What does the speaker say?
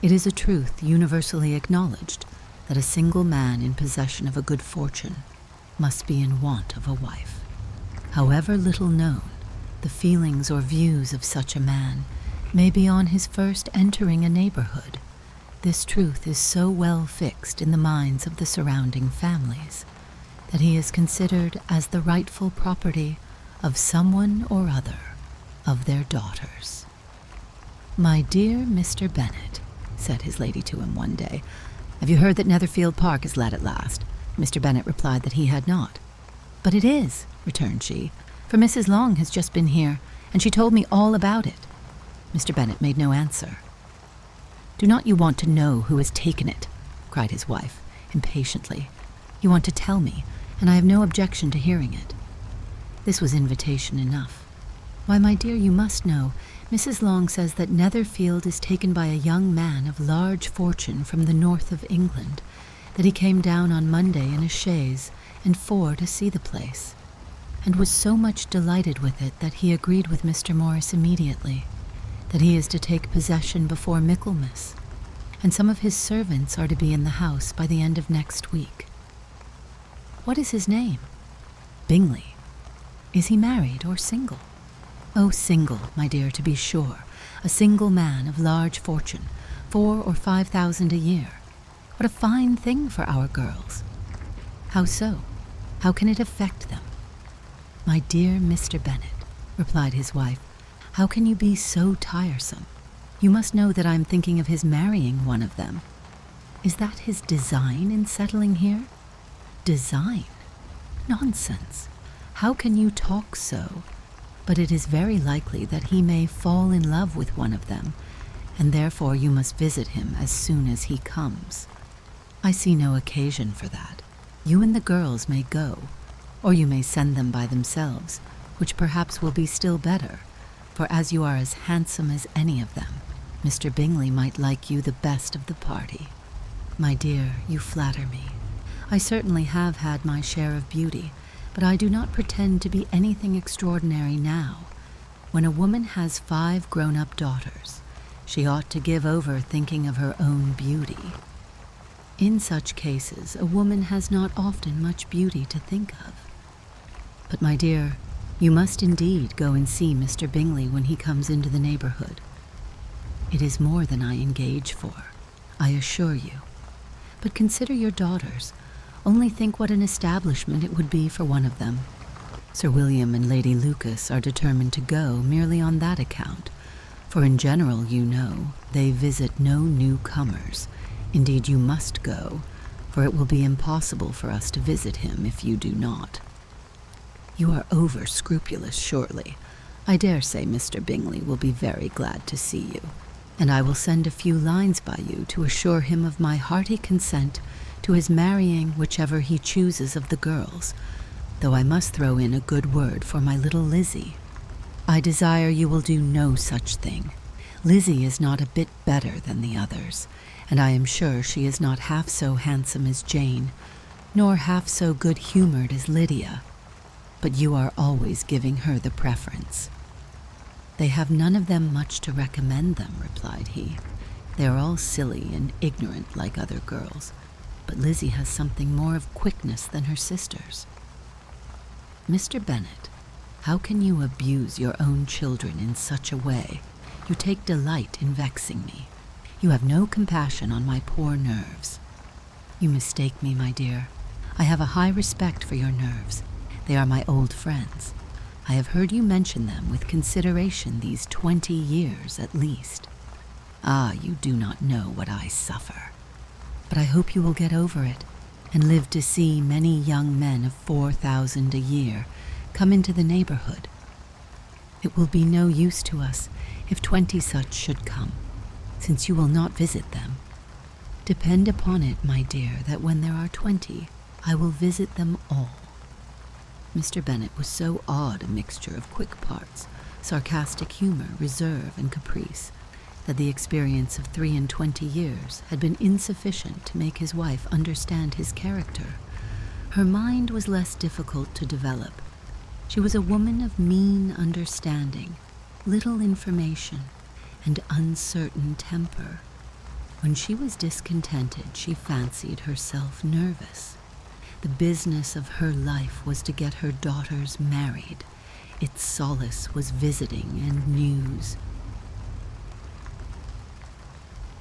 It is a truth universally acknowledged that a single man in possession of a good fortune must be in want of a wife. However little known, the feelings or views of such a man may be on his first entering a neighborhood. This truth is so well fixed in the minds of the surrounding families that he is considered as the rightful property of someone or other of their daughters. "My dear Mr. Bennet," said his lady to him one day, "have you heard that Netherfield Park is let at last?" Mr. Bennet replied that he had not. "But it is," returned she, "for Mrs. Long has just been here, and she told me all about it." Mr. Bennet made no answer. "Do not you want to know who has taken it?" cried his wife, impatiently. "You want to tell me, and I have no objection to hearing it." This was invitation enough. "Why, my dear, you must know. Mrs. Long says that Netherfield is taken by a young man of large fortune from the north of England, that he came down on Monday in a chaise and four to see the place, and was so much delighted with it that he agreed with Mr. Morris immediately, that he is to take possession before Michaelmas, and some of his servants are to be in the house by the end of next week." "What is his name?" "Bingley." "Is he married or single?" "Oh, single, my dear, to be sure. A single man of large fortune, 4,000 or 5,000 a year. What a fine thing for our girls." "How so? How can it affect them?" "My dear Mr. Bennet," replied his wife, "how can you be so tiresome? You must know that I am thinking of his marrying one of them." "Is that his design in settling here?" "Design? Nonsense! How can you talk so? But it is very likely that he may fall in love with one of them, and therefore you must visit him as soon as he comes. I see no occasion for that. You and the girls may go, or you may send them by themselves, which perhaps will be still better, for as you are as handsome as any of them, Mr. Bingley might like you the best of the party." "My dear, you flatter me. I certainly have had my share of beauty, but I do not pretend to be anything extraordinary now. When a woman has 5 grown-up daughters, she ought to give over thinking of her own beauty. In such cases, a woman has not often much beauty to think of. But, my dear, you must indeed go and see Mr. Bingley when he comes into the neighborhood. It is more than I engage for, I assure you. But consider your daughters. Only think what an establishment it would be for one of them. Sir William and Lady Lucas are determined to go merely on that account, for in general, you know, they visit no newcomers. Indeed, you must go, for it will be impossible for us to visit him if you do not." "You are over-scrupulous, surely. I dare say Mr. Bingley will be very glad to see you, and I will send a few lines by you to assure him of my hearty consent to his marrying whichever he chooses of the girls, though I must throw in a good word for my little Lizzie. I desire you will do no such thing. Lizzie is not a bit better than the others, and I am sure she is not half so handsome as Jane, nor half so good-humored as Lydia, but you are always giving her the preference." "They have none of them much to recommend them," replied he. "They are all silly and ignorant like other girls, but Lizzie has something more of quickness than her sisters." "Mr. Bennet, how can you abuse your own children in such a way? You take delight in vexing me. You have no compassion on my poor nerves." "You mistake me, my dear. I have a high respect for your nerves. They are my old friends. I have heard you mention them with consideration these 20 years at least. Ah, you do not know what I suffer. But I hope you will get over it, and live to see many young men of 4,000 a year come into the neighborhood. It will be no use to us if 20 such should come, since you will not visit them. Depend upon it, my dear, that when there are 20, I will visit them all." Mr. Bennet was so odd a mixture of quick parts, sarcastic humor, reserve, and caprice, that the experience of 23 years had been insufficient to make his wife understand his character. Her mind was less difficult to develop. She was a woman of mean understanding, little information, and uncertain temper. When she was discontented, she fancied herself nervous. The business of her life was to get her daughters married. Its solace was visiting and news.